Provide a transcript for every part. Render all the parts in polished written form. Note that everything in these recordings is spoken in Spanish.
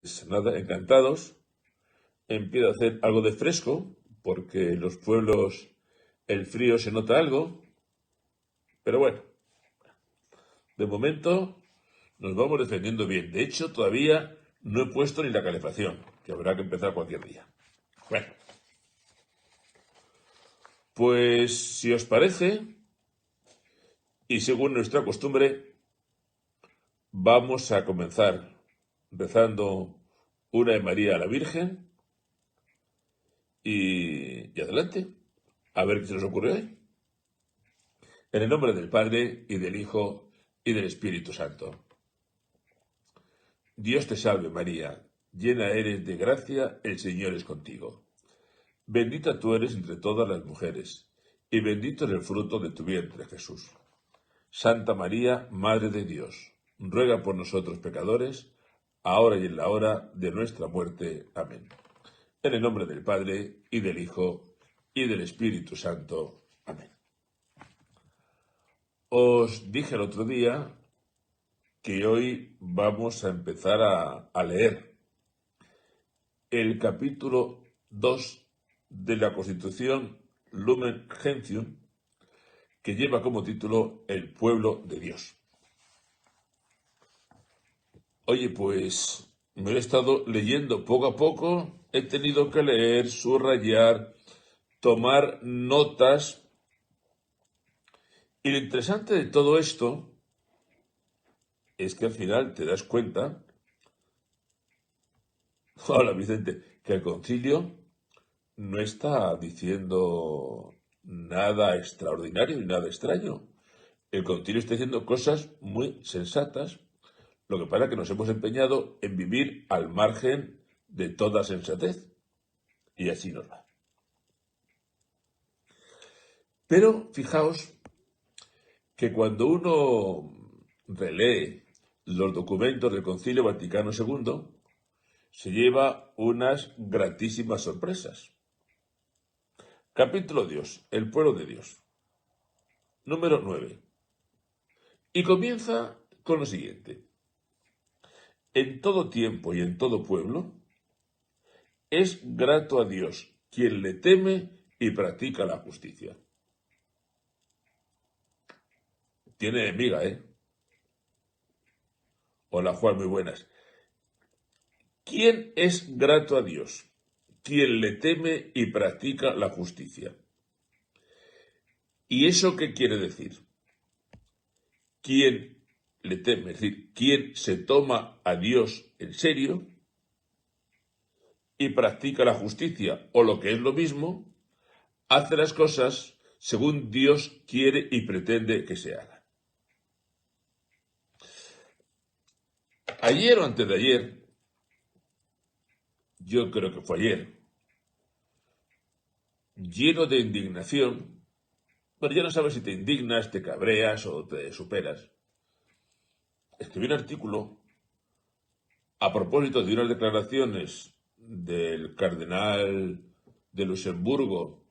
Pues nada, encantados. Empiezo a hacer algo de fresco, porque en los pueblos el frío se nota algo, pero bueno, de momento nos vamos defendiendo bien. De hecho, todavía no he puesto ni la calefacción, que habrá que empezar cualquier día. Bueno, pues si os parece, y según nuestra costumbre, vamos a comenzar rezando una de María a la Virgen y adelante, a ver qué se nos ocurre hoy. En el nombre del Padre, y del Hijo, y del Espíritu Santo. Dios te salve María, llena eres de gracia, el Señor es contigo. Bendita tú eres entre todas las mujeres, y bendito es el fruto de tu vientre, Jesús. Santa María, Madre de Dios, ruega por nosotros pecadores, ahora y en la hora de nuestra muerte. Amén. En el nombre del Padre, y del Hijo, y del Espíritu Santo. Amén. Os dije el otro día que hoy vamos a empezar a leer el capítulo 2 de la Constitución Lumen Gentium, que lleva como título El pueblo de Dios. Oye, pues me lo he estado leyendo poco a poco, he tenido que leer, subrayar, tomar notas, y lo interesante de todo esto es que al final te das cuenta, hola Vicente, que el concilio no está diciendo nada extraordinario ni nada extraño. El concilio está diciendo cosas muy sensatas. Lo que pasa es que nos hemos empeñado en vivir al margen de toda sensatez. Y así nos va. Pero fijaos que cuando uno relee los documentos del Concilio Vaticano II, se lleva unas gratísimas sorpresas. Capítulo Dios, el pueblo de Dios. Número 9. Y comienza con lo siguiente. En todo tiempo y en todo pueblo, es grato a Dios quien le teme y practica la justicia. Tiene miga, ¿eh? Hola Juan, muy buenas. ¿Quién es grato a Dios? Quien le teme y practica la justicia. ¿Y eso qué quiere decir? Quien le teme, es decir, quien se toma a Dios en serio y practica la justicia, o lo que es lo mismo, hace las cosas según Dios quiere y pretende que se hagan. Ayer o antes de ayer, yo creo que fue ayer, lleno de indignación, pero ya no sabes si te indignas, te cabreas o te superas. Escribí un artículo a propósito de unas declaraciones del cardenal de Luxemburgo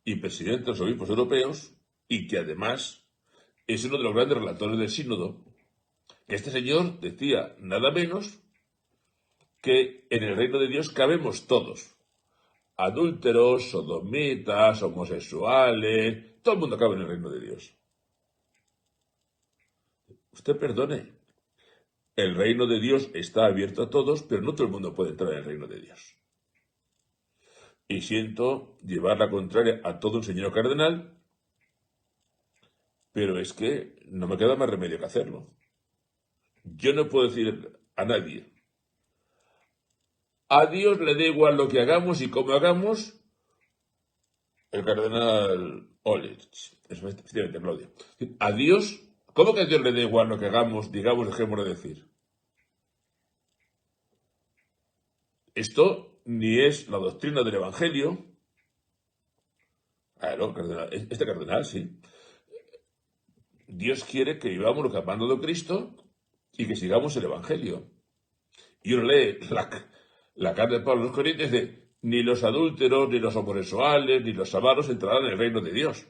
y presidente de los obispos europeos, y que además es uno de los grandes relatores del sínodo, que este señor decía nada menos que en el reino de Dios cabemos todos. Adúlteros, sodomitas, homosexuales, todo el mundo cabe en el reino de Dios. Usted perdone, el reino de Dios está abierto a todos, pero no todo el mundo puede entrar en el reino de Dios. Y siento llevar la contraria a todo un señor cardenal, pero es que no me queda más remedio que hacerlo. Yo no puedo decir a nadie, a Dios le da igual lo que hagamos y cómo hagamos. El cardenal Olich, efectivamente, Claudio. A Dios, ¿cómo que a Dios le da igual lo que hagamos, digamos, dejemos de decir? Esto ni es la doctrina del Evangelio. Claro, este cardenal, sí. Dios quiere que vivamos lo que ha mandado Cristo y que sigamos el Evangelio. Y uno lee la carta de Pablo a los Corintios de ni los adúlteros, ni los homosexuales, ni los avaros entrarán en el reino de Dios.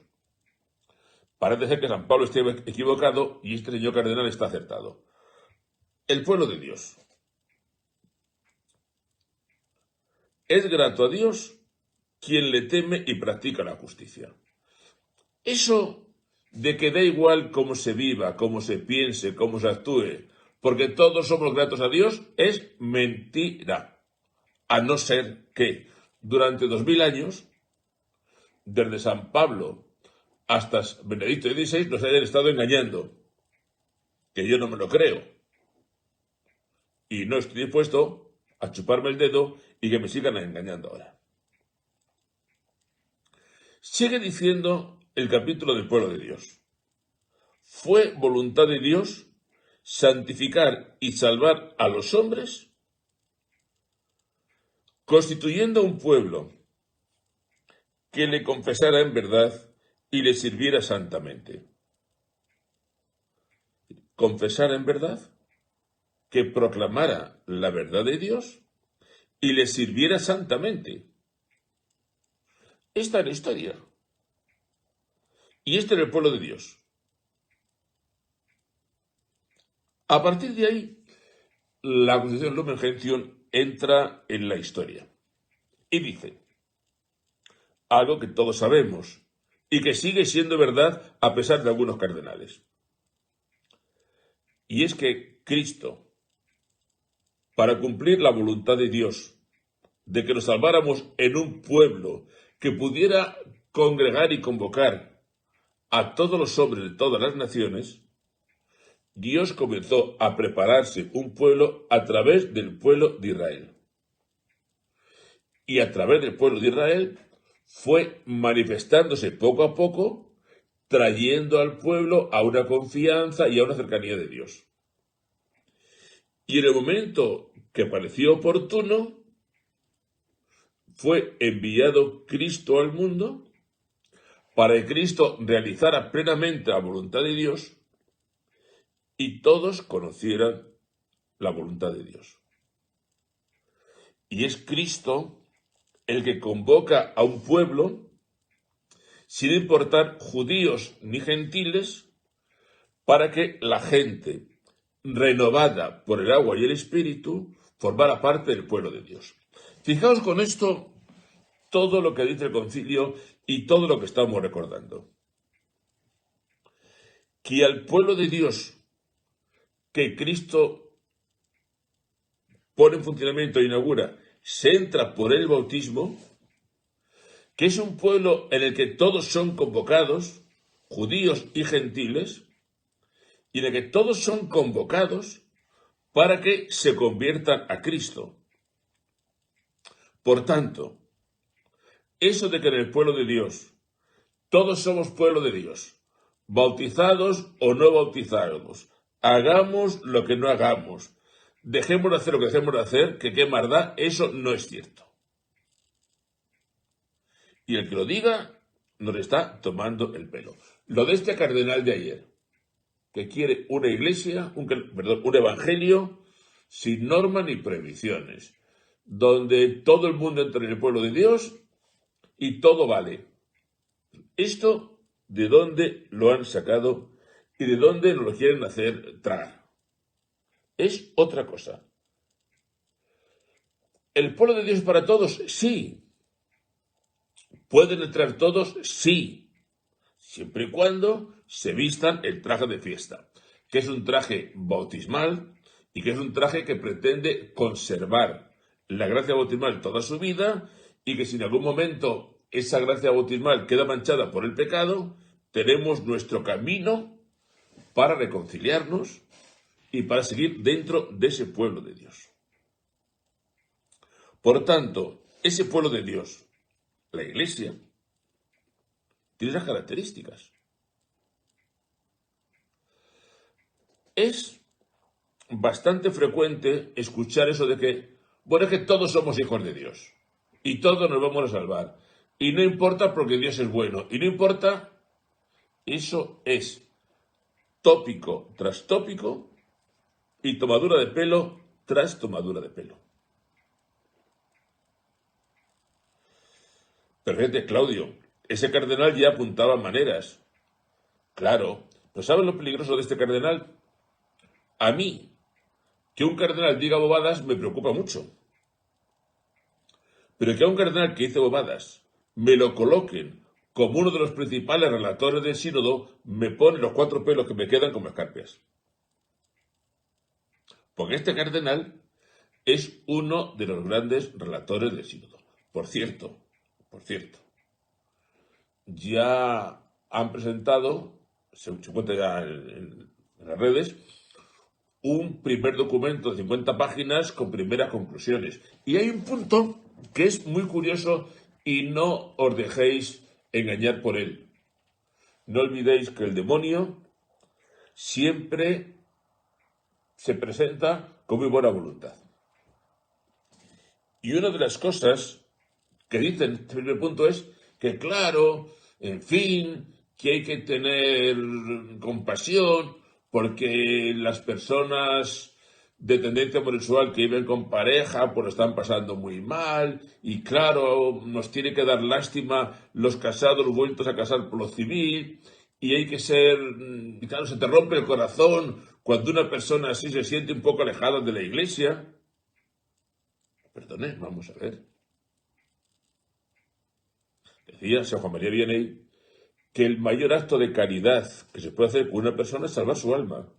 Parece ser que San Pablo esté equivocado y este señor cardenal está acertado. El pueblo de Dios. es grato a Dios quien le teme y practica la justicia. Eso de que da igual cómo se viva, cómo se piense, cómo se actúe, porque todos somos gratos a Dios, es mentira. A no ser que durante 2000 años, desde San Pablo hasta Benedicto XVI, nos hayan estado engañando. Que yo no me lo creo. Y no estoy dispuesto a chuparme el dedo y que me sigan engañando ahora. Sigue diciendo el capítulo del pueblo de Dios. Fue voluntad de Dios santificar y salvar a los hombres, constituyendo un pueblo que le confesara en verdad y le sirviera santamente. Confesar en verdad, que proclamara la verdad de Dios y le sirviera santamente. Esta es la historia. Y este era el pueblo de Dios. A partir de ahí, la Constitución Lumen Gentium entra en la historia. Y dice algo que todos sabemos y que sigue siendo verdad a pesar de algunos cardenales. Y es que Cristo, para cumplir la voluntad de Dios, de que nos salváramos en un pueblo que pudiera congregar y convocar a todos los hombres de todas las naciones, Dios comenzó a prepararse un pueblo a través del pueblo de Israel. Y a través del pueblo de Israel fue manifestándose poco a poco, trayendo al pueblo a una confianza y a una cercanía de Dios. Y en el momento que pareció oportuno, fue enviado Cristo al mundo para que Cristo realizara plenamente la voluntad de Dios y todos conocieran la voluntad de Dios. Y es Cristo el que convoca a un pueblo, sin importar judíos ni gentiles, para que la gente, renovada por el agua y el espíritu, formara parte del pueblo de Dios. Fijaos con esto todo lo que dice el concilio y todo lo que estamos recordando. Que al pueblo de Dios que Cristo pone en funcionamiento e inaugura, se entra por el bautismo, que es un pueblo en el que todos son convocados, judíos y gentiles, y en el que todos son convocados para que se conviertan a Cristo. Por tanto, eso de que en el pueblo de Dios todos somos pueblo de Dios, bautizados o no bautizados, hagamos lo que no hagamos, dejemos de hacer lo que dejemos de hacer, que qué más da, eso no es cierto. Y el que lo diga nos está tomando el pelo. Lo de este cardenal de ayer, que quiere una iglesia, un evangelio sin normas ni prohibiciones, donde todo el mundo entre en el pueblo de Dios y todo vale. ¿Esto de dónde lo han sacado y de dónde nos lo quieren hacer tragar? Es otra cosa. ¿El pueblo de Dios es para todos? Sí. ¿Pueden entrar todos? Sí. Siempre y cuando se vistan el traje de fiesta, que es un traje bautismal y que es un traje que pretende conservar la gracia bautismal toda su vida y que si en algún momento esa gracia bautismal queda manchada por el pecado, tenemos nuestro camino para reconciliarnos y para seguir dentro de ese pueblo de Dios. Por tanto, ese pueblo de Dios, la Iglesia, tiene esas características. Es bastante frecuente escuchar eso de que, bueno, es que todos somos hijos de Dios y todos nos vamos a salvar. Y no importa porque Dios es bueno. Y no importa, eso es tópico tras tópico y tomadura de pelo tras tomadura de pelo. Pero fíjate, Claudio, ese cardenal ya apuntaba maneras. Claro, ¿no sabes lo peligroso de este cardenal? A mí, que un cardenal diga bobadas me preocupa mucho. Pero que a un cardenal que hizo bobadas me lo coloquen como uno de los principales relatores del sínodo, me pone los 4 pelos que me quedan como escarpias. Porque este cardenal es uno de los grandes relatores del sínodo. Por cierto, ya han presentado, se cuenta ya en las redes, un primer documento de 50 páginas con primeras conclusiones. Y hay un punto que es muy curioso y no os dejéis engañar por él. No olvidéis que el demonio siempre se presenta con muy buena voluntad. Y una de las cosas que dice en este primer punto es que, claro, en fin, que hay que tener compasión porque las personas de tendencia homosexual que viven con pareja pues lo están pasando muy mal y, claro, nos tiene que dar lástima los casados vueltos a casar por lo civil y hay que ser, y claro, se te rompe el corazón cuando una persona así se siente un poco alejada de la iglesia. Perdone, vamos a ver. Decía San Juan María Vianney que el mayor acto de caridad que se puede hacer con una persona es salvar su alma.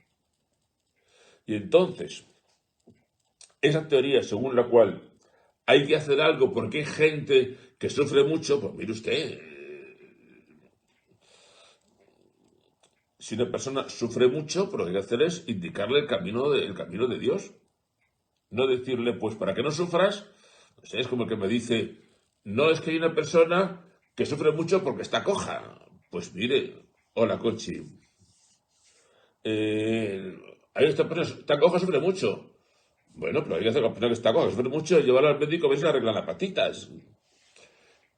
Y entonces, esa teoría según la cual hay que hacer algo porque hay gente que sufre mucho, pues mire usted, si una persona sufre mucho, pues lo que hay que hacer es indicarle el camino de Dios. No decirle, pues para que no sufras, pues es como el que me dice, no es que hay una persona que sufre mucho porque está coja. Pues mire, hola Conchi, hay esta persona que está coja, sufre mucho. Bueno, pero hay que hacer con la persona que está coja, sufre mucho, llevarla al médico a ver si le arreglan las patitas.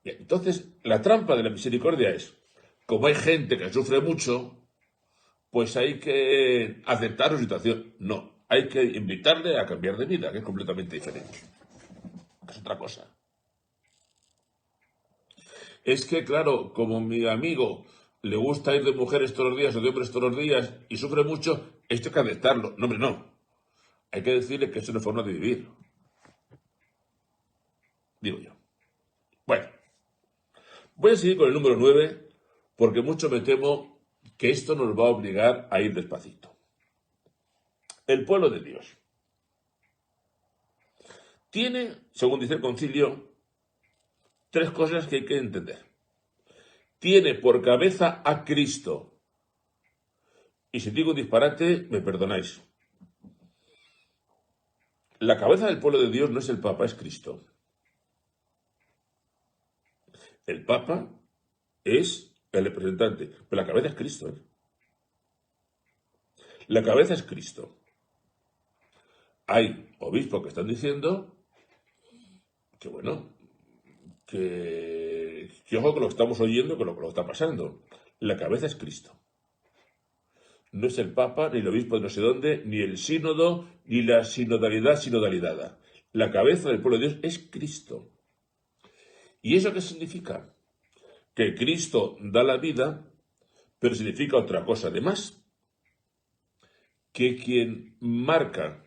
Bien, entonces, la trampa de la misericordia es, como hay gente que sufre mucho, pues hay que aceptar su situación. No, hay que invitarle a cambiar de vida, que es completamente diferente. Es otra cosa. Es que, claro, como mi amigo le gusta ir de mujeres todos los días o de hombres todos los días y sufre mucho, esto hay que aceptarlo. No, hombre, no. Hay que decirle que es una forma de vivir. Digo yo. Bueno, voy a seguir con el número 9 porque mucho me temo que esto nos va a obligar a ir despacito. El pueblo de Dios tiene, según dice el concilio, 3 cosas que hay que entender. Tiene por cabeza a Cristo. Y si digo un disparate, me perdonáis. La cabeza del pueblo de Dios no es el Papa, es Cristo. El Papa es el representante, pero la cabeza es Cristo. La cabeza es Cristo. Hay obispos que están diciendo que, bueno, que ojo con lo que estamos oyendo, con lo que está pasando. La cabeza es Cristo. No es el Papa, ni el obispo de no sé dónde, ni el sínodo, ni la sinodalidad. La cabeza del pueblo de Dios es Cristo. ¿Y eso qué significa? Que Cristo da la vida, pero significa otra cosa además. Que quien marca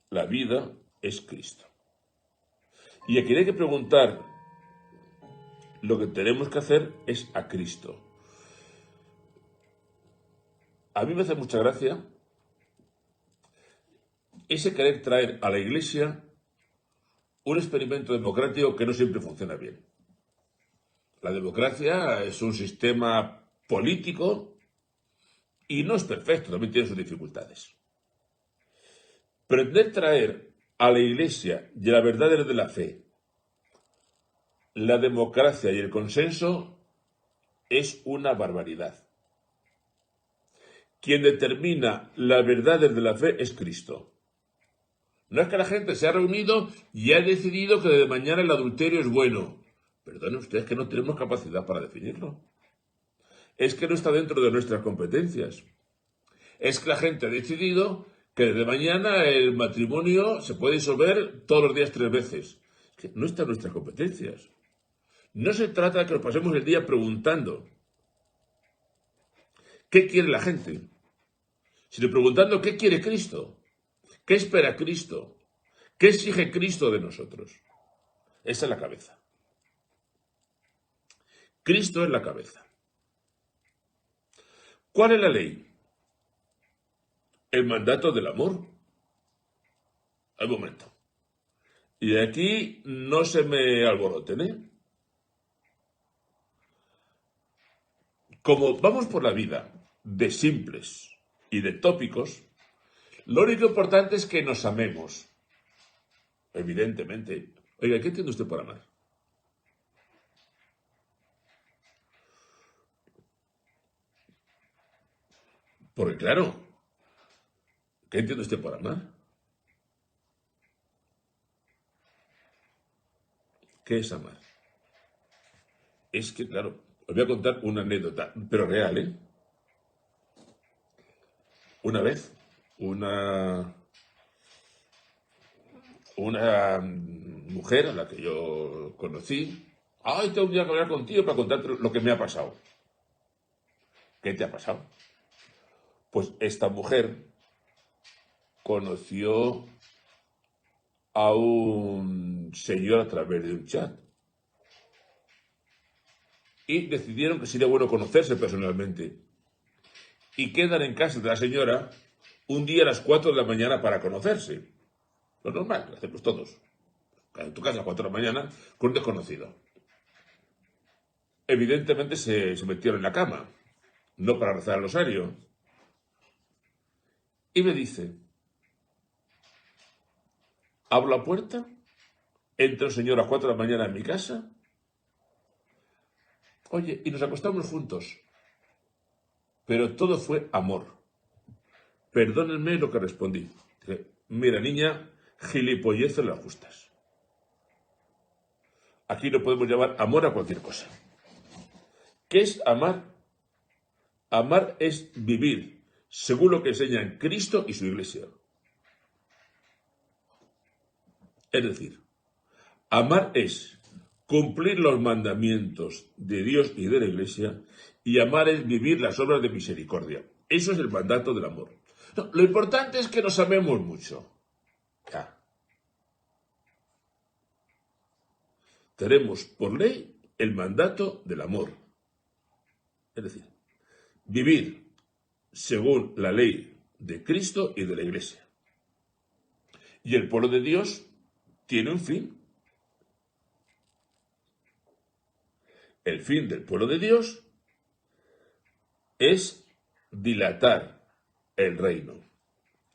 la vida es Cristo. Y a quien hay que preguntar lo que tenemos que hacer es a Cristo. A mí me hace mucha gracia ese querer traer a la Iglesia un experimento democrático que no siempre funciona bien. La democracia es un sistema político y no es perfecto, también tiene sus dificultades. Pretender traer a la Iglesia y a la verdad de la fe la democracia y el consenso es una barbaridad. Quien determina la verdad de la fe es Cristo. No es que la gente se ha reunido y ha decidido que desde mañana el adulterio es bueno. Perdone ustedes que no tenemos capacidad para definirlo. Es que no está dentro de nuestras competencias. Es que la gente ha decidido que desde mañana el matrimonio se puede disolver todos los días 3 veces. Es que no está en nuestras competencias. No se trata de que nos pasemos el día preguntando ¿qué quiere la gente? Sino preguntando ¿qué quiere Cristo? ¿Qué espera Cristo? ¿Qué exige Cristo de nosotros? Esa es la cabeza. Cristo es la cabeza. ¿Cuál es la ley? El mandato del amor. Al momento. Y de aquí no se me alboroten, ¿eh? Como vamos por la vida de simples y de tópicos, lo único importante es que nos amemos. Evidentemente. Oiga, ¿qué entiende usted por amar? Porque claro, ¿qué entiende usted por amar? ¿Qué es amar? Es que, claro, os voy a contar una anécdota, pero real, ¿eh? Una vez, una mujer a la que yo conocí, ay, tengo un día que hablar contigo para contarte lo que me ha pasado. ¿Qué te ha pasado? Pues esta mujer conoció a un señor a través de un chat y decidieron que sería bueno conocerse personalmente y quedan en casa de la señora un día a las 4 de la mañana para conocerse. Lo normal, lo hacemos todos. En tu casa a las 4 de la mañana con un desconocido. Evidentemente se metieron en la cama, no para rezar el rosario. Y me dice, abro la puerta, entra un señor a las 4 de la mañana en mi casa, oye, y nos acostamos juntos. Pero todo fue amor. Perdónenme lo que respondí. Dije, mira, niña, gilipolleces las justas. Aquí no podemos llamar amor a cualquier cosa. ¿Qué es amar? Amar es vivir según lo que enseñan Cristo y su Iglesia. Es decir, amar es cumplir los mandamientos de Dios y de la Iglesia, y amar es vivir las obras de misericordia. Eso es el mandato del amor. No, lo importante es que nos amemos mucho. Ya. Tenemos por ley el mandato del amor. Es decir, vivir según la ley de Cristo y de la Iglesia. Y el pueblo de Dios tiene un fin. El fin del pueblo de Dios es dilatar el reino,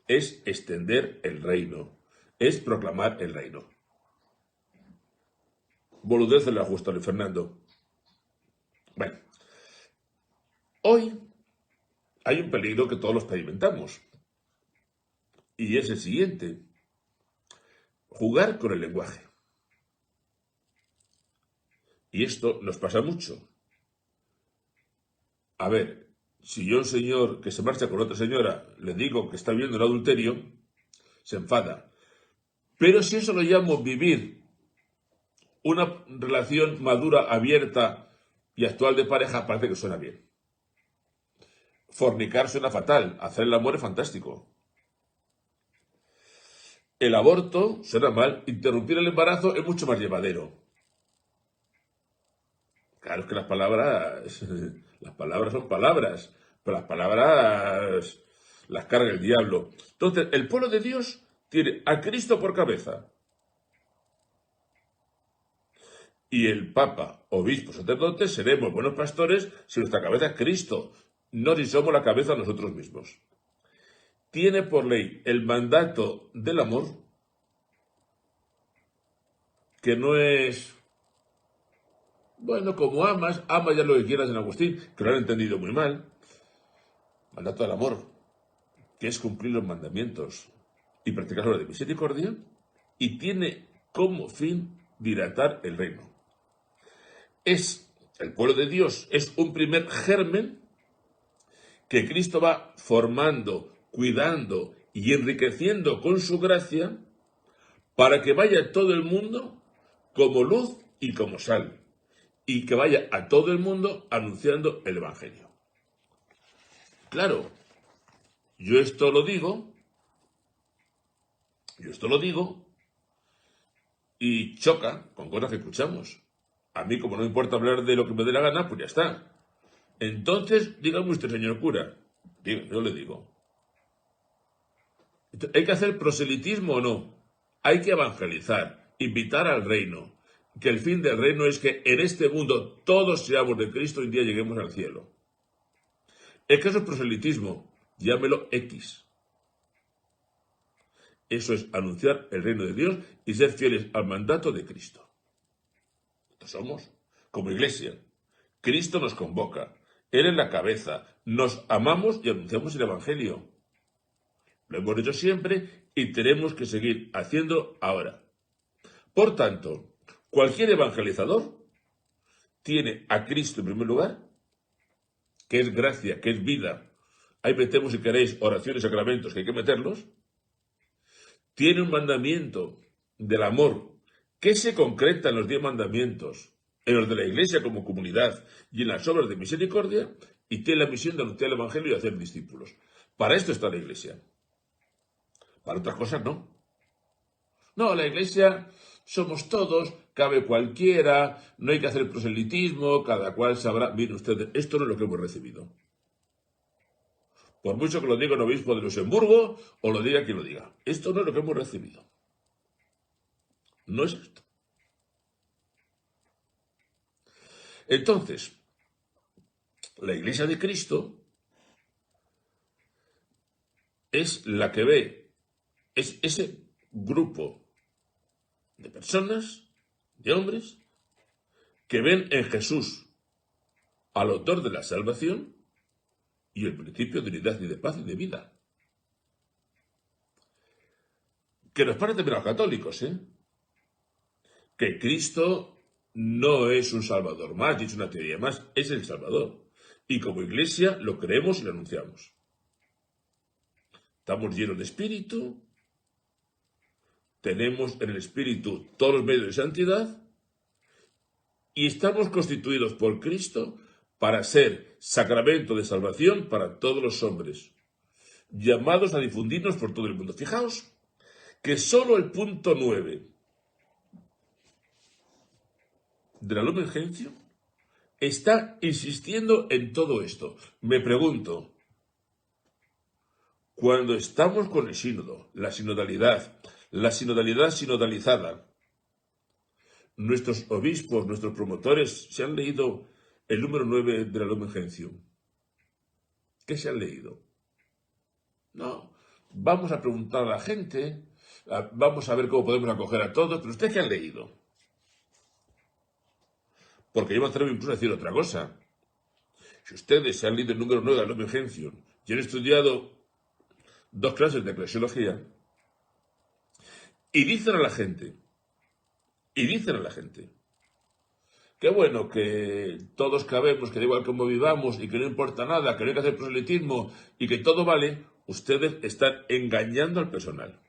es extender el reino, es proclamar el reino. Boludez de la justa, Luis Fernando. Bueno, hoy hay un peligro que todos lo experimentamos, y es el siguiente: jugar con el lenguaje. Y esto nos pasa mucho. A ver, si yo a un señor que se marcha con otra señora le digo que está viendo el adulterio, se enfada. Pero si eso lo llamo vivir una relación madura, abierta y actual de pareja, parece que suena bien. Fornicar suena fatal, hacer el amor es fantástico. El aborto suena mal, interrumpir el embarazo es mucho más llevadero. Claro, es que las palabras son palabras, pero las palabras las carga el diablo. Entonces, el pueblo de Dios tiene a Cristo por cabeza. Y el Papa, obispo, sacerdote, seremos buenos pastores si nuestra cabeza es Cristo, no si somos la cabeza nosotros mismos. Tiene por ley el mandato del amor, que no es, bueno, como amas, ama ya lo que quieras en Agustín, que lo han entendido muy mal. Mandato del amor, que es cumplir los mandamientos y practicar la de misericordia, y tiene como fin dilatar el reino. El pueblo de Dios es un primer germen que Cristo va formando, cuidando y enriqueciendo con su gracia para que vaya a todo el mundo como luz y como sal, y que vaya a todo el mundo anunciando el Evangelio. Claro, yo esto lo digo, y choca con cosas que escuchamos. A mí, como no me importa hablar de lo que me dé la gana, pues ya está. Entonces, dígame usted, señor cura. Yo le digo. ¿Hay que hacer proselitismo o no? Hay que evangelizar, invitar al reino. Que el fin del reino es que en este mundo todos seamos de Cristo y un día lleguemos al cielo. Es que eso es proselitismo. Llámelo X. Eso es anunciar el reino de Dios y ser fieles al mandato de Cristo. Esto somos, como iglesia. Cristo nos convoca. Él es la cabeza. Nos amamos y anunciamos el Evangelio. Lo hemos hecho siempre y tenemos que seguir haciéndolo ahora. Por tanto, cualquier evangelizador tiene a Cristo en primer lugar, que es gracia, que es vida. Ahí metemos, si queréis, oraciones y sacramentos, que hay que meterlos. Tiene un mandamiento del amor, que se concreta en los 10 mandamientos, en los de la Iglesia como comunidad y en las obras de misericordia, y tiene la misión de anunciar el Evangelio y hacer discípulos. Para esto está la Iglesia. Para otras cosas no. No, la Iglesia somos todos, cabe cualquiera, no hay que hacer proselitismo, cada cual sabrá. Miren ustedes, esto no es lo que hemos recibido. Por mucho que lo diga un obispo de Luxemburgo o lo diga quien lo diga. Esto no es lo que hemos recibido. No es esto. Entonces, la Iglesia de Cristo es la que ve, es ese grupo de personas, de hombres, que ven en Jesús al autor de la salvación y el principio de unidad y de paz y de vida. Que nos parece a los católicos, que Cristo no es un salvador más, ni es una teoría más, es el Salvador. Y como iglesia lo creemos y lo anunciamos. Estamos llenos de espíritu, tenemos en el espíritu todos los medios de santidad y estamos constituidos por Cristo para ser sacramento de salvación para todos los hombres, llamados a difundirnos por todo el mundo. Fijaos que solo el punto 9 de la Lumen Gentium está insistiendo en todo esto. Me pregunto, cuando estamos con el sínodo, la sinodalidad sinodalizada, nuestros obispos, nuestros promotores, se han leído el número 9 de la Lumen Gentium. ¿Qué se han leído? No, vamos a preguntar a la gente, vamos a ver cómo podemos acoger a todos, pero ¿ustedes qué han leído? Porque yo me atrevo incluso a decir otra cosa. Si ustedes se han leído el número 9 de la Lumen Gentium y han estudiado 2 clases de eclesiología, y dicen a la gente, que bueno, que todos cabemos, que da igual cómo vivamos y que no importa nada, que no hay que hacer proselitismo y que todo vale, ustedes están engañando al personal.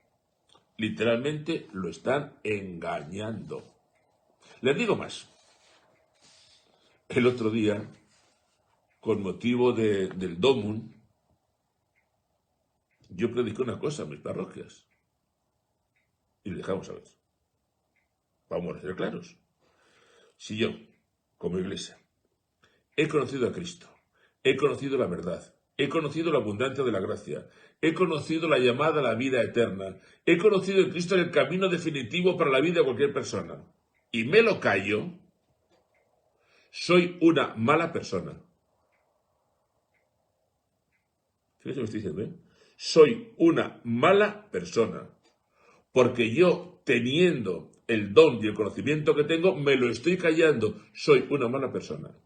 Literalmente lo están engañando. Les digo más. El otro día, con motivo del Domum, yo prediqué una cosa en mis parroquias. Y le dejamos a ver. Vamos a ser claros. Si yo, como iglesia, he conocido a Cristo, he conocido la verdad, he conocido la abundancia de la gracia, he conocido la llamada a la vida eterna, he conocido en Cristo el camino definitivo para la vida de cualquier persona, y me lo callo, soy una mala persona. Fíjense lo que estoy diciendo, Soy una mala persona. Porque yo, teniendo el don y el conocimiento que tengo, me lo estoy callando. Soy una mala persona.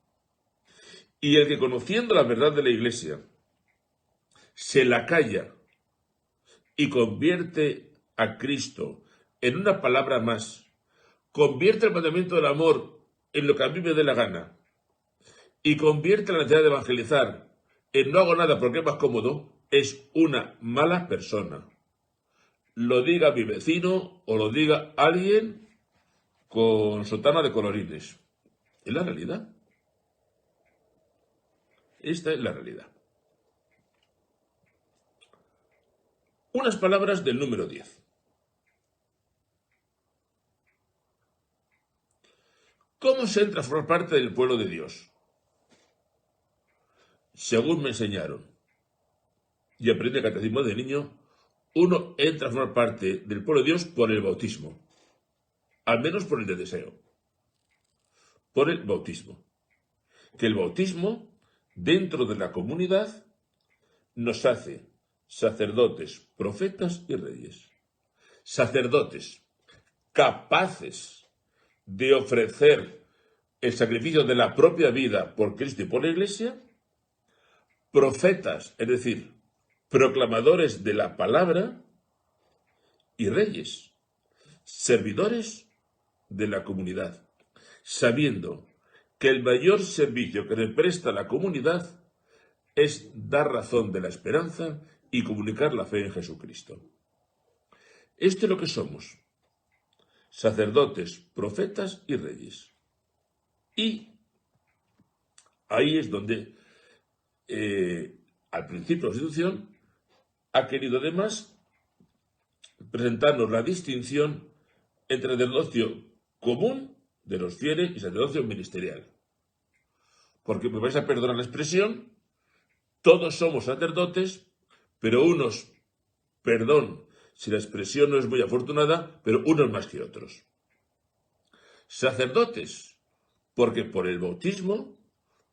Y el que conociendo la verdad de la Iglesia, se la calla y convierte a Cristo en una palabra más, convierte el mandamiento del amor en lo que a mí me dé la gana, y convierte la necesidad de evangelizar en no hago nada porque es más cómodo, es una mala persona. Lo diga mi vecino o lo diga alguien con sotana de colorines. Es la realidad. Esta es la realidad. Unas palabras del número 10. ¿Cómo se entra a formar parte del pueblo de Dios? Según me enseñaron y aprendí el catecismo de niño, uno entra a formar parte del pueblo de Dios por el bautismo, al menos por el de deseo, por el bautismo. Que el bautismo, dentro de la comunidad, nos hace sacerdotes, profetas y reyes. Sacerdotes capaces de ofrecer el sacrificio de la propia vida por Cristo y por la Iglesia. Profetas, es decir, proclamadores de la palabra, y reyes, servidores de la comunidad, sabiendo que el mayor servicio que le presta la comunidad es dar razón de la esperanza y comunicar la fe en Jesucristo. Esto es lo que somos: sacerdotes, profetas y reyes. Y ahí es donde, al principio de la Constitución, ha querido además presentarnos la distinción entre sacerdocio común de los fieles y sacerdocio ministerial. Porque me vais a perdonar la expresión, todos somos sacerdotes, pero unos, perdón si la expresión no es muy afortunada, pero unos más que otros. Sacerdotes, porque por el bautismo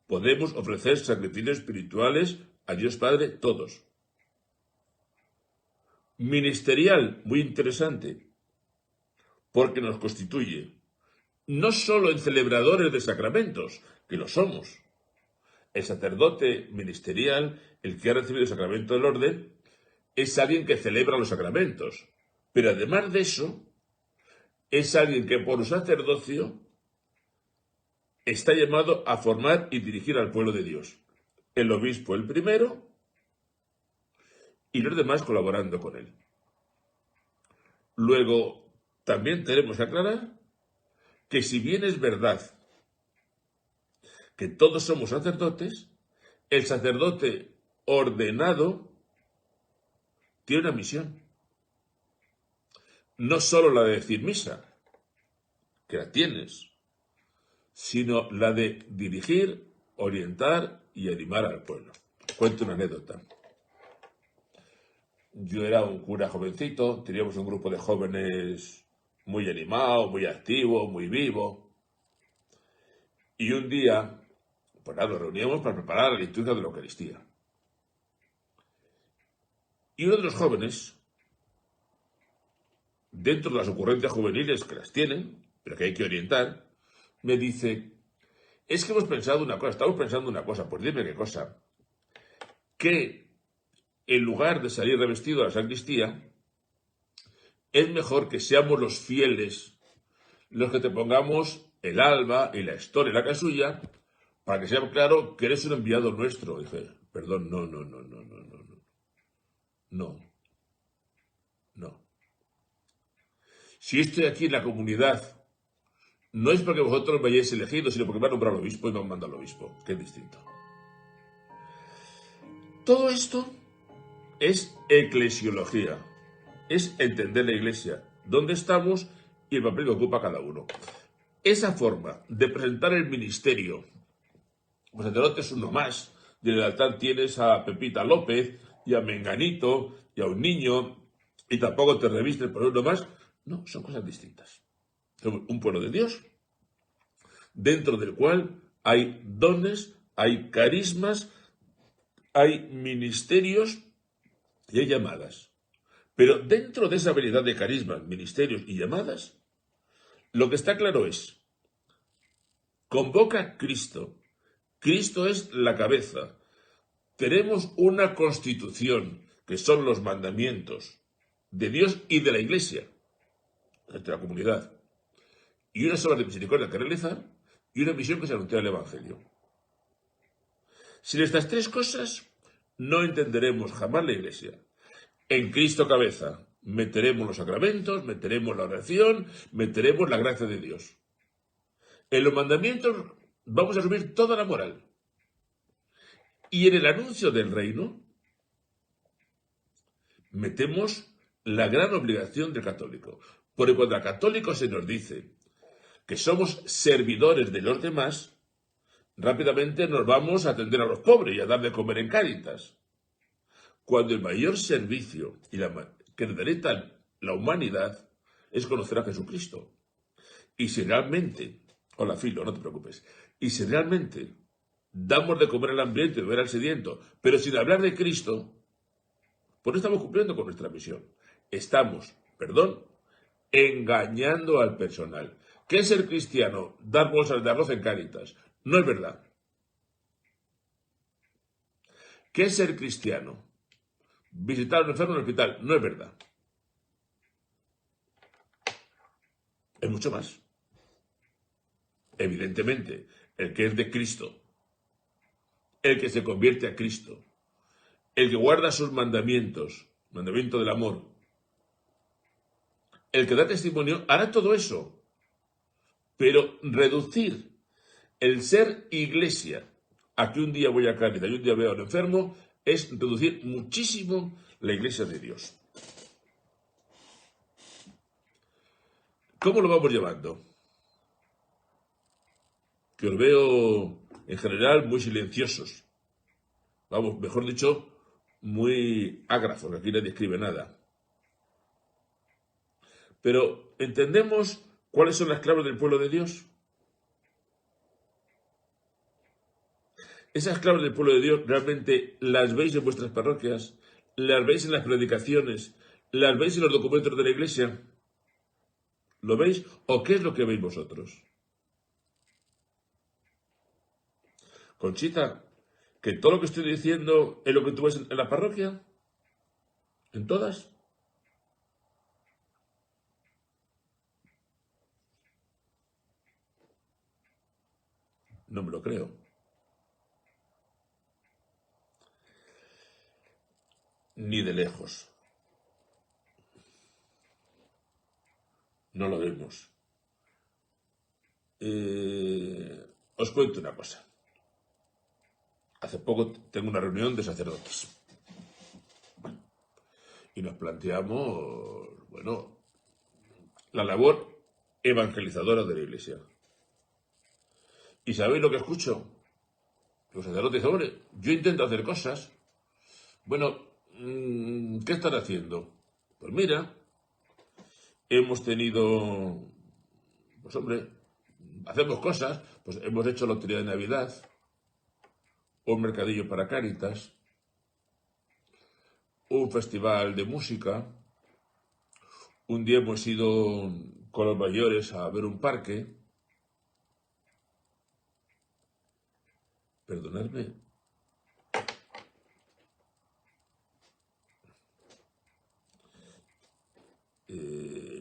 podemos ofrecer sacrificios espirituales a Dios Padre todos. Ministerial, muy interesante, porque nos constituye no solo en celebradores de sacramentos, que lo somos. El sacerdote ministerial, el que ha recibido el sacramento del orden, es alguien que celebra los sacramentos, pero además de eso, es alguien que por su sacerdocio está llamado a formar y dirigir al pueblo de Dios. El obispo el primero y los demás colaborando con él. Luego, también tenemos que aclarar que si bien es verdad que todos somos sacerdotes, el sacerdote ordenado tiene una misión. No solo la de decir misa, que la tienes, sino la de dirigir, orientar y animar al pueblo. Cuento una anécdota. Yo era un cura jovencito, teníamos un grupo de jóvenes muy animado, muy activo, muy vivo. Y un día, pues nada, nos reuníamos para preparar la liturgia de la Eucaristía. Y uno de los jóvenes, dentro de las ocurrencias juveniles que las tienen, pero que hay que orientar, me dice: es que hemos pensado una cosa, estamos pensando una cosa, pues dime qué cosa. Que en lugar de salir revestido a la sacristía, es mejor que seamos los fieles los que te pongamos el alba y la historia y la casulla, para que sea claro que eres un enviado nuestro. Y dije, perdón, no. Si estoy aquí en la comunidad, no es porque vosotros me hayáis elegido, sino porque me han nombrado al obispo y me han mandado al obispo, que es distinto. Todo esto es eclesiología, es entender la Iglesia, dónde estamos y el papel que ocupa cada uno. Esa forma de presentar el ministerio, pues sacerdote es uno más, y en el altar tienes a Pepita López y a Menganito y a un niño, y tampoco te revistes por uno más. No, son cosas distintas. Somos un pueblo de Dios, dentro del cual hay dones, hay carismas, hay ministerios y hay llamadas. Pero dentro de esa variedad de carismas, ministerios y llamadas, lo que está claro es: convoca a Cristo. Cristo es la cabeza. Tenemos una constitución, que son los mandamientos de Dios y de la Iglesia, entre la comunidad, y unas obras de misericordia que realizar, y una misión que es anunciar el Evangelio. Sin estas tres cosas, no entenderemos jamás la Iglesia. En Cristo cabeza meteremos los sacramentos, meteremos la oración, meteremos la gracia de Dios. En los mandamientos vamos a asumir toda la moral. Y en el anuncio del reino metemos la gran obligación del católico. Porque cuando al católico se nos dice que somos servidores de los demás, rápidamente nos vamos a atender a los pobres y a dar de comer en Cáritas. Cuando el mayor servicio que necesita la humanidad es conocer a Jesucristo. Y si realmente, hola Filo, no te preocupes, y si realmente damos de comer al hambriento y de beber al sediento, pero sin hablar de Cristo, pues no estamos cumpliendo con nuestra misión. Estamos, engañando al personal. ¿Qué es ser cristiano? Dar bolsas de arroz en Cáritas. No es verdad. ¿Qué es ser cristiano? Visitar a un enfermo en el hospital. No es verdad. Es mucho más. Evidentemente, el que es de Cristo, el que se convierte a Cristo, el que guarda sus mandamientos, mandamiento del amor, el que da testimonio, hará todo eso. Pero reducir el ser iglesia a que un día voy a Cáritas y un día veo a un enfermo es reducir muchísimo la iglesia de Dios. ¿Cómo lo vamos llevando? Que os veo en general muy silenciosos. Vamos, mejor dicho, muy ágrafos, aquí nadie escribe nada. Pero ¿entendemos cuáles son las claves del pueblo de Dios? Esas claves del pueblo de Dios realmente las veis en vuestras parroquias, las veis en las predicaciones, las veis en los documentos de la iglesia. ¿Lo veis? ¿O qué es lo que veis vosotros? Conchita, que todo lo que estoy diciendo es lo que tú ves en la parroquia, en todas. No me lo creo. Ni de lejos. No lo vemos. Os cuento una cosa. Hace poco tengo una reunión de sacerdotes. Y nos planteamos, la labor evangelizadora de la iglesia. ¿Y sabéis lo que escucho? Los sacerdotes dicen, hombre, yo intento hacer cosas. Bueno, ¿qué están haciendo? Pues mira, hemos tenido, pues hombre, hacemos cosas, pues hemos hecho lotería de Navidad, un mercadillo para Cáritas, un festival de música, un día hemos ido con los mayores a ver un parque. Perdonadme.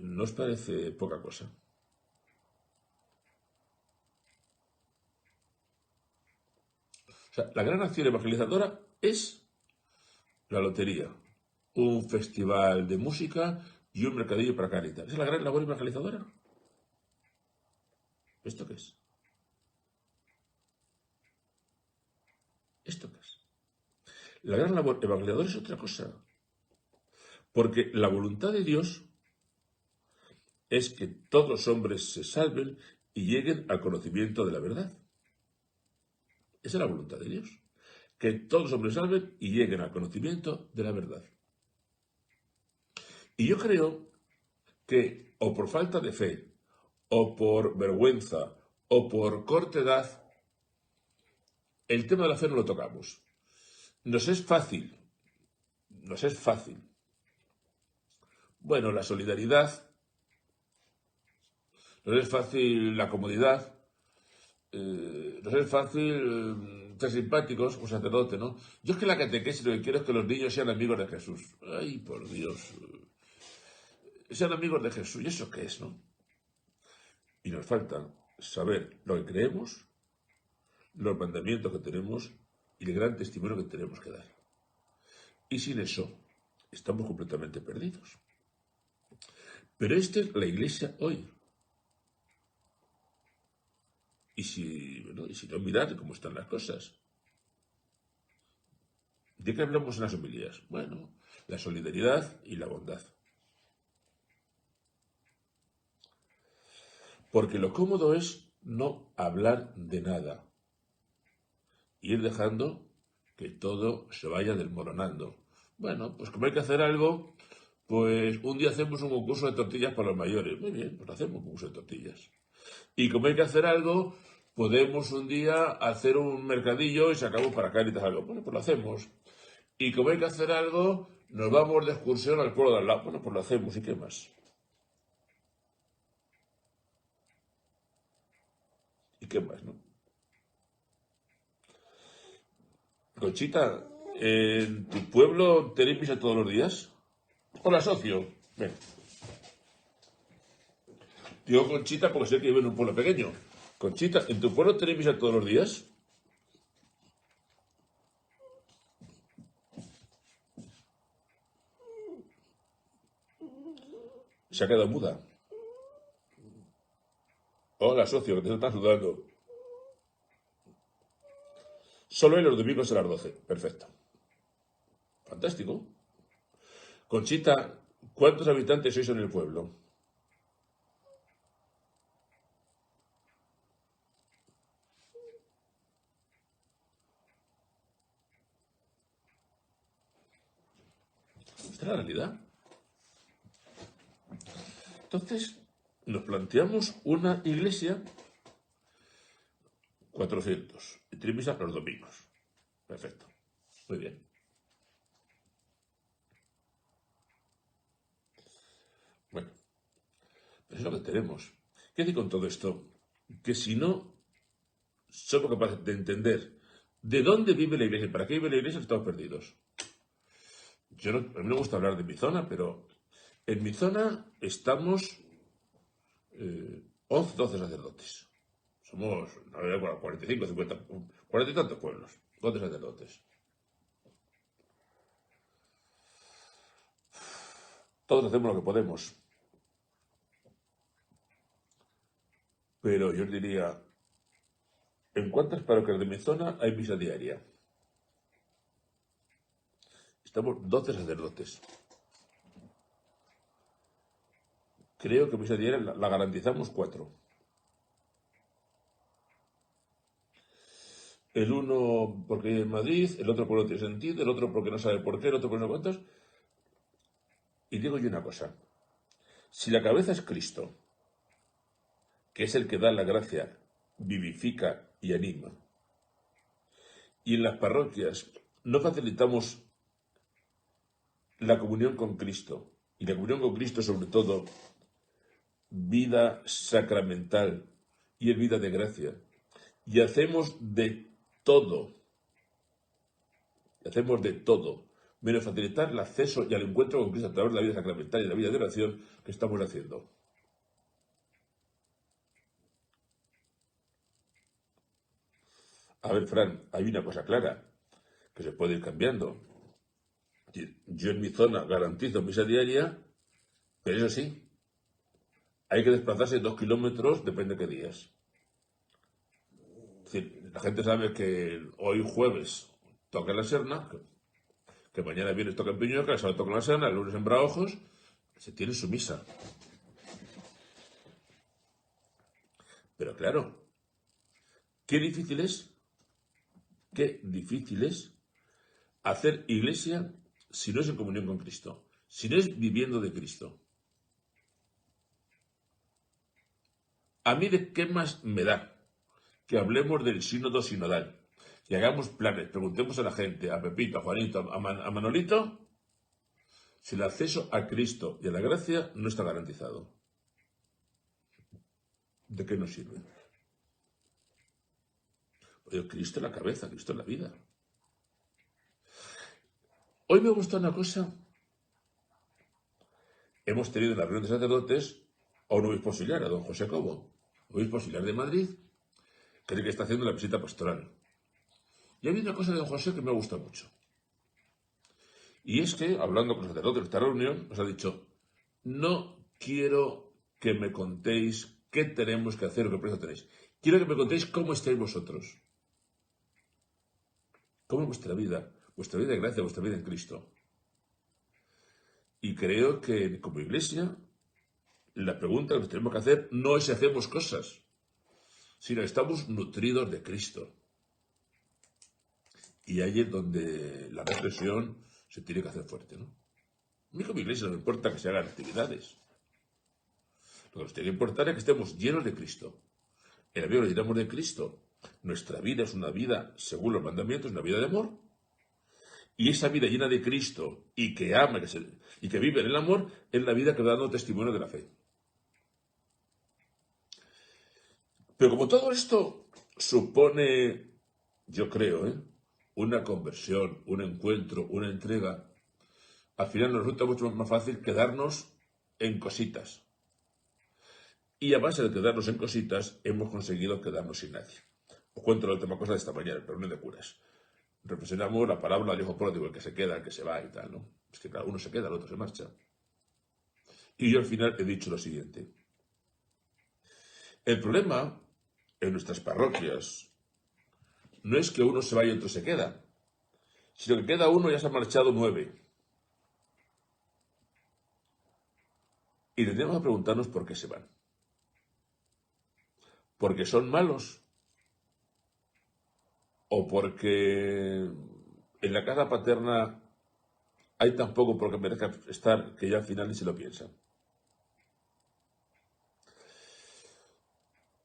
¿No os parece poca cosa? O sea, la gran acción evangelizadora es la lotería, un festival de música y un mercadillo para Cáritas. ¿Es la gran labor evangelizadora? ¿Esto qué es? ¿Esto qué es? La gran labor evangelizadora es otra cosa. Porque la voluntad de Dios es que todos los hombres se salven y lleguen al conocimiento de la verdad. Esa es la voluntad de Dios. Que todos los hombres se salven y lleguen al conocimiento de la verdad. Y yo creo que o por falta de fe, o por vergüenza, o por cortedad, el tema de la fe no lo tocamos. Nos es fácil. Bueno, la solidaridad, nos es fácil la comodidad, nos es fácil ser simpáticos, un sacerdote, ¿no? Yo es que la catequesis lo que quiero es que los niños sean amigos de Jesús. Ay, por Dios. Sean amigos de Jesús. ¿Y eso qué es, no? Y nos falta saber lo que creemos, los mandamientos que tenemos y el gran testimonio que tenemos que dar. Y sin eso, estamos completamente perdidos. Pero esta es la iglesia hoy. Y si no, mirad cómo están las cosas. ¿De qué hablamos en las homilías? Bueno, la solidaridad y la bondad. Porque lo cómodo es no hablar de nada. Ir dejando que todo se vaya desmoronando. Bueno, pues como hay que hacer algo, pues un día hacemos un concurso de tortillas para los mayores. Muy bien, pues hacemos un concurso de tortillas. Y como hay que hacer algo, podemos un día hacer un mercadillo y sacamos para Cáritas algo. Bueno, pues lo hacemos. Y como hay que hacer algo, nos vamos de excursión al pueblo de al lado. Bueno, pues lo hacemos. ¿Y qué más? ¿Y qué más, no? Conchita, ¿en tu pueblo tenéis misa todos los días? Hola, socio. Ven. Digo Conchita porque sé que vive en un pueblo pequeño. Conchita, ¿en tu pueblo tenéis misa todos los días? Se ha quedado muda. Hola, socio, que te están saludando. Solo en los domingos a las 12. Perfecto. Fantástico. Conchita, ¿cuántos habitantes sois en el pueblo? Esta es la realidad. Entonces, nos planteamos una iglesia 400. Y tres misas los domingos. Perfecto. Muy bien. Bueno, pues es lo que tenemos. ¿Qué decir con todo esto? Que si no somos capaces de entender de dónde vive la iglesia, para qué vive la iglesia, estamos perdidos. A mí me gusta hablar de mi zona, pero en mi zona estamos 11, 12 sacerdotes. Somos, no, 45, 50, 40 y tantos pueblos, 12 sacerdotes. Todos hacemos lo que podemos. Pero yo diría, ¿en cuántas parroquias de mi zona hay misa diaria? Estamos 12 sacerdotes. Creo que misa diaria la garantizamos 4. El uno porque vive en Madrid, el otro porque no tiene sentido, el otro porque no sabe por qué, el otro porque no cuántos. Y digo yo una cosa, si la cabeza es Cristo, que es el que da la gracia, vivifica y anima, y en las parroquias no facilitamos la comunión con Cristo, y la comunión con Cristo sobre todo, vida sacramental y es vida de gracia, y hacemos de todo, menos facilitar el acceso y al encuentro con Cristo a través de la vida sacramental y la vida de oración que estamos haciendo. A ver, Fran, hay una cosa clara, que se puede ir cambiando. Yo en mi zona garantizo misa diaria, pero eso sí, hay que desplazarse 2 kilómetros, depende de qué días. Es decir, la gente sabe que hoy jueves toca en la Serna, que mañana viernes toca en Piñueca, el sábado toca en la Serna, el lunes en Braojos, se tiene su misa. Pero claro, qué difícil es hacer iglesia si no es en comunión con Cristo, si no es viviendo de Cristo. A mí de qué más me da que hablemos del sínodo sinodal, que hagamos planes, preguntemos a la gente, a Pepito, a Juanito, a Manolito, si el acceso a Cristo y a la gracia no está garantizado. ¿De qué nos sirve? Pues Cristo es la cabeza, Cristo es la vida. Hoy me gusta una cosa. Hemos tenido en la reunión de sacerdotes a un obispo auxiliar, a don José Cobo, obispo auxiliar de Madrid, que es el que está haciendo la visita pastoral. Y ha habido una cosa de don José que me gusta mucho. Y es que, hablando con los sacerdotes de esta reunión, nos ha dicho, no quiero que me contéis qué tenemos que hacer o qué precio tenéis. Quiero que me contéis cómo estáis vosotros. ¿Cómo es vuestra vida de gracia, vuestra vida en Cristo? Y creo que como iglesia la pregunta que nos tenemos que hacer no es si hacemos cosas, sino estamos nutridos de Cristo. Y ahí es donde la reflexión se tiene que hacer fuerte, ¿no? A mí como iglesia no me importa que se hagan actividades. Lo que nos tiene que importar es que estemos llenos de Cristo. En la Biblia llenamos de Cristo. Nuestra vida es una vida, según los mandamientos, una vida de amor. Y esa vida llena de Cristo y que ama y que vive en el amor es la vida que va dando testimonio de la fe. Pero como todo esto supone, yo creo, una conversión, un encuentro, una entrega, al final nos resulta mucho más fácil quedarnos en cositas. Y a base de quedarnos en cositas, hemos conseguido quedarnos sin nadie. Os cuento la última cosa de esta mañana, pero no de curas. Reflexionamos la parábola del hijo pródigo, el que se queda, el que se va y tal, ¿no? Es que claro, uno se queda, el otro se marcha. Y yo al final he dicho lo siguiente. El problema en nuestras parroquias no es que uno se vaya y otro se queda, sino que queda uno y ya se han marchado 9. Y tendríamos que preguntarnos por qué se van. ¿Porque son malos? ¿O porque en la casa paterna hay tan poco por lo que merezca estar que ya al final ni se lo piensan?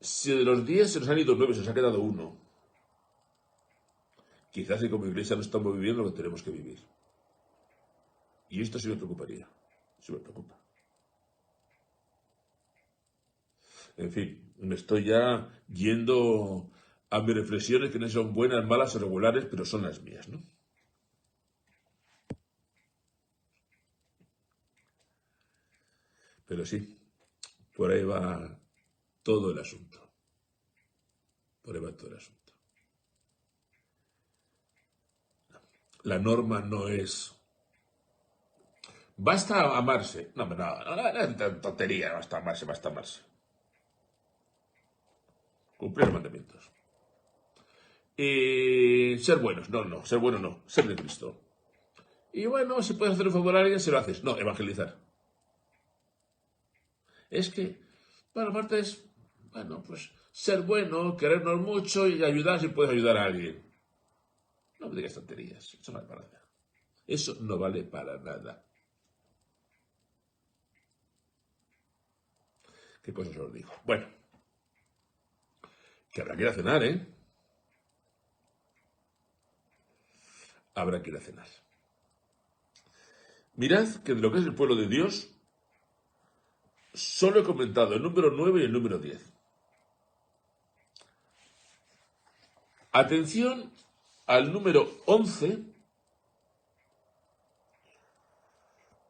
Si de los 10 se nos han ido 9, se nos ha quedado 1, quizás que como iglesia no estamos viviendo lo que tenemos que vivir. Y esto sí me preocuparía, sí me preocupa. En fin, me estoy ya yendo a mis reflexiones que no son buenas, malas o regulares, pero son las mías, ¿no? Pero sí, por ahí va todo el asunto. Por ahí va todo el asunto. La norma no es... Basta amarse. No, tontería, basta amarse, basta amarse. Cumplir los mandamientos. Ser buenos, no, ser bueno no, ser de Cristo. Y bueno, si puedes hacer un favor a alguien, se lo haces. No, evangelizar. Es que, bueno, aparte es, bueno, pues ser bueno, querernos mucho y ayudar si puedes ayudar a alguien. No me digas tonterías, eso no vale para nada. Eso no vale para nada. ¿Qué cosas os digo? Bueno, que habrá que ir a cenar, ¿eh? Habrá que ir a cenar. Mirad que de lo que es el pueblo de Dios, solo he comentado el número 9 y el número 10. Atención al número 11,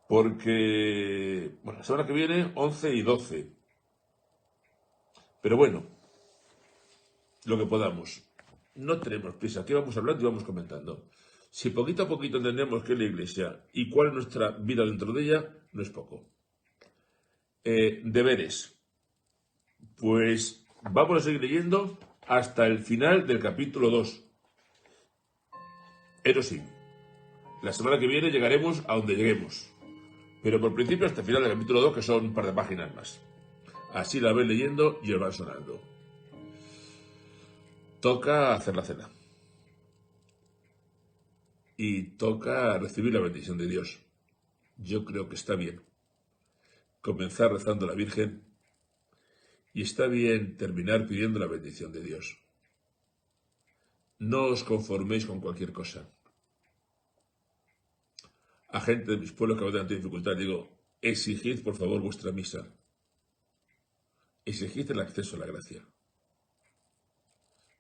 porque, bueno, la semana que viene 11 y 12. Pero bueno, lo que podamos. No tenemos prisa, aquí vamos hablando y vamos comentando. Si poquito a poquito entendemos qué es la Iglesia y cuál es nuestra vida dentro de ella, no es poco. Deberes. Pues vamos a seguir leyendo hasta el final del capítulo 2. Eso sí, la semana que viene llegaremos a donde lleguemos. Pero por principio hasta el final del capítulo 2, que son un par de páginas más. Así la vais leyendo y os van sonando. Toca hacer la cena. Y toca recibir la bendición de Dios. Yo creo que está bien comenzar rezando a la Virgen y está bien terminar pidiendo la bendición de Dios. No os conforméis con cualquier cosa. A gente de mis pueblos que van a tener dificultad, digo, exigid por favor vuestra misa. Exigid el acceso a la gracia.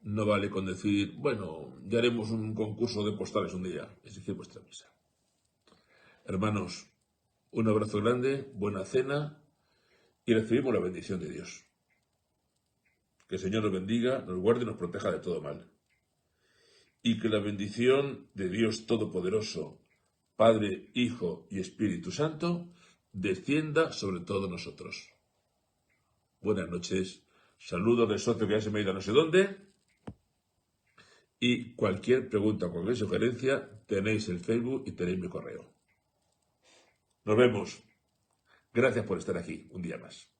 No vale con decir, bueno, ya haremos un concurso de postales un día. Exigid vuestra misa. Hermanos, un abrazo grande, buena cena y recibimos la bendición de Dios. Que el Señor nos bendiga, nos guarde y nos proteja de todo mal. Y que la bendición de Dios Todopoderoso, Padre, Hijo y Espíritu Santo, descienda sobre todos nosotros. Buenas noches, saludos de socio que ya se me ha ido a no sé dónde. Y cualquier pregunta, cualquier sugerencia, tenéis el Facebook y tenéis mi correo. Nos vemos. Gracias por estar aquí un día más.